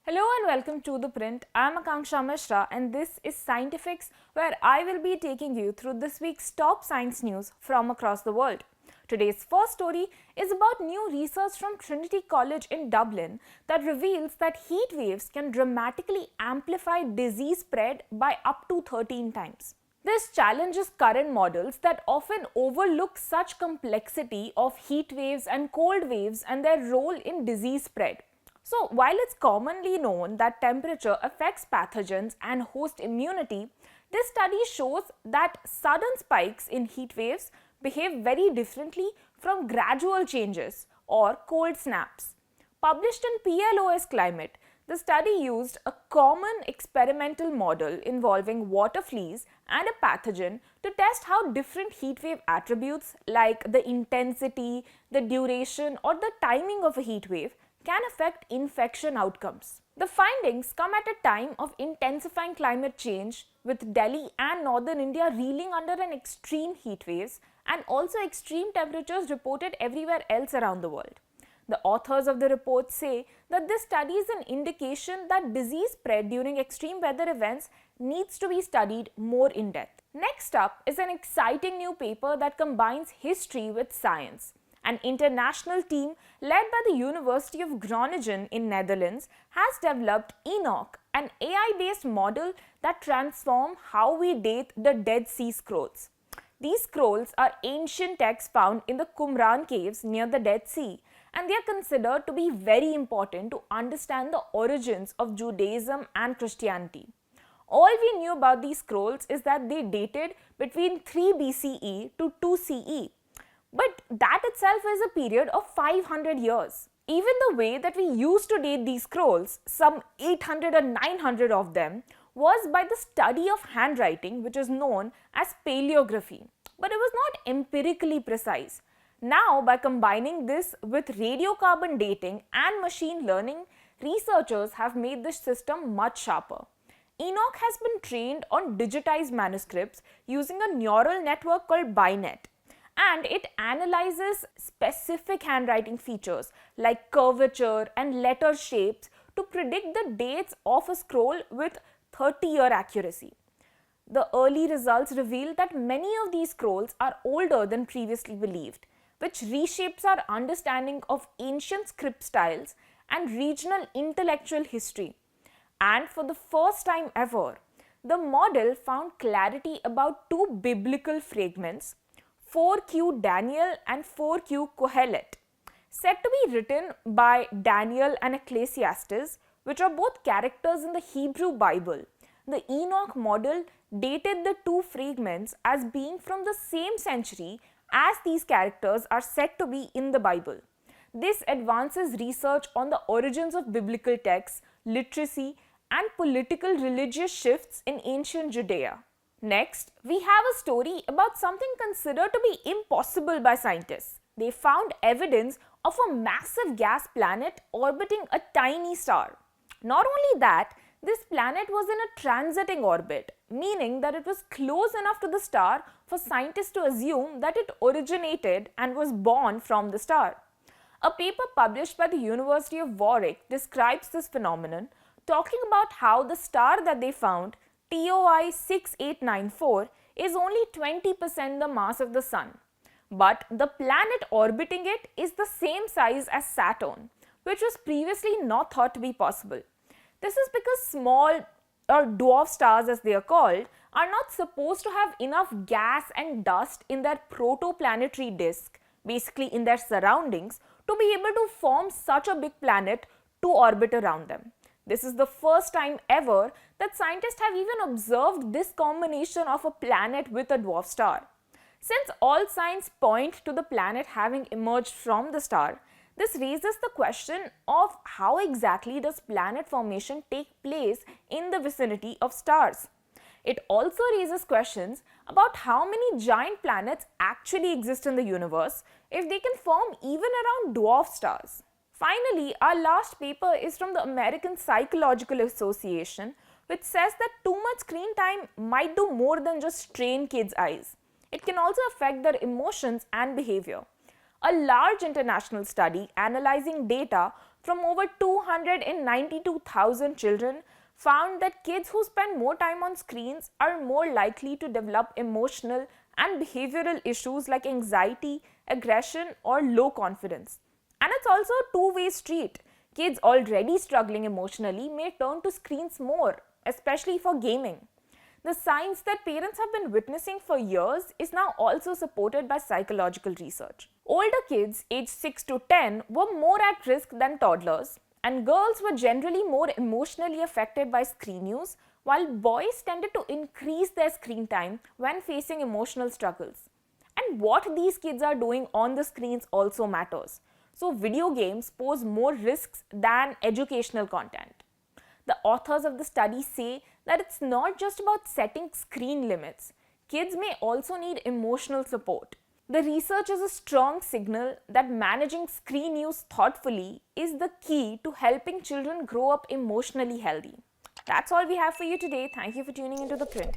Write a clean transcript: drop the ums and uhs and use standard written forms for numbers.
Hello and welcome to ThePrint. I'm Akanksha Mishra and this is Scientifix, where I will be taking you through this week's top science news from across the world. Today's first story is about new research from Trinity College in Dublin that reveals that heat waves can dramatically amplify disease spread by up to 13 times. This challenges current models that often overlook such complexity of heat waves and cold waves and their role in disease spread. So, while it's commonly known that temperature affects pathogens and host immunity, this study shows that sudden spikes in heat waves behave very differently from gradual changes or cold snaps. Published in PLOS Climate, the study used a common experimental model involving water fleas and a pathogen to test how different heat wave attributes like the intensity, the duration, or the timing of a heat wave can affect infection outcomes. The findings come at a time of intensifying climate change, with Delhi and northern India reeling under an extreme heat waves and also extreme temperatures reported everywhere else around the world. The authors of the report say that this study is an indication that disease spread during extreme weather events needs to be studied more in depth. Next up is an exciting new paper that combines history with science. An international team led by the University of Groningen in Netherlands has developed Enoch, an AI-based model that transforms how we date the Dead Sea Scrolls. These scrolls are ancient texts found in the Qumran caves near the Dead Sea, and they are considered to be very important to understand the origins of Judaism and Christianity. All we knew about these scrolls is that they dated between 3 BCE to 2 CE. But that itself is a period of 500 years. Even the way that we used to date these scrolls, some 800 or 900 of them, was by the study of handwriting, which is known as paleography. But it was not empirically precise. Now, by combining this with radiocarbon dating and machine learning, researchers have made this system much sharper. Enoch has been trained on digitized manuscripts using a neural network called BiNet, and it analyzes specific handwriting features like curvature and letter shapes to predict the dates of a scroll with 30-year accuracy. The early results reveal that many of these scrolls are older than previously believed, which reshapes our understanding of ancient script styles and regional intellectual history. And for the first time ever, the model found clarity about two biblical fragments, 4Q Daniel and 4Q Kohelet, said to be written by Daniel and Ecclesiastes, which are both characters in the Hebrew Bible. The Enoch model dated the two fragments as being from the same century as these characters are said to be in the Bible. This advances research on the origins of biblical texts, literacy, and political religious shifts in ancient Judea. Next, we have a story about something considered to be impossible by scientists. They found evidence of a massive gas planet orbiting a tiny star. Not only that, this planet was in a transiting orbit, meaning that it was close enough to the star for scientists to assume that it originated and was born from the star. A paper published by the University of Warwick describes this phenomenon, talking about how the star that they found, TOI 6894, is only 20% the mass of the Sun. But the planet orbiting it is the same size as Saturn, which was previously not thought to be possible. This is because small or dwarf stars, as they are called, are not supposed to have enough gas and dust in their protoplanetary disk, basically in their surroundings, to be able to form such a big planet to orbit around them. This is the first time ever that scientists have even observed this combination of a planet with a dwarf star. Since all signs point to the planet having emerged from the star, this raises the question of how exactly does planet formation take place in the vicinity of stars. It also raises questions about how many giant planets actually exist in the universe if they can form even around dwarf stars. Finally, our last paper is from the American Psychological Association, which says that too much screen time might do more than just strain kids' eyes. It can also affect their emotions and behavior. A large international study analyzing data from over 292,000 children found that kids who spend more time on screens are more likely to develop emotional and behavioral issues like anxiety, aggression, or low confidence. And it's also a two-way street. Kids already struggling emotionally may turn to screens more, especially for gaming. The science that parents have been witnessing for years is now also supported by psychological research. Older kids aged 6 to 10 were more at risk than toddlers, and girls were generally more emotionally affected by screen use, while boys tended to increase their screen time when facing emotional struggles. And what these kids are doing on the screens also matters. So, video games pose more risks than educational content. The authors of the study say that it's not just about setting screen limits. Kids may also need emotional support. The research is a strong signal that managing screen use thoughtfully is the key to helping children grow up emotionally healthy. That's all we have for you today. Thank you for tuning into The Print.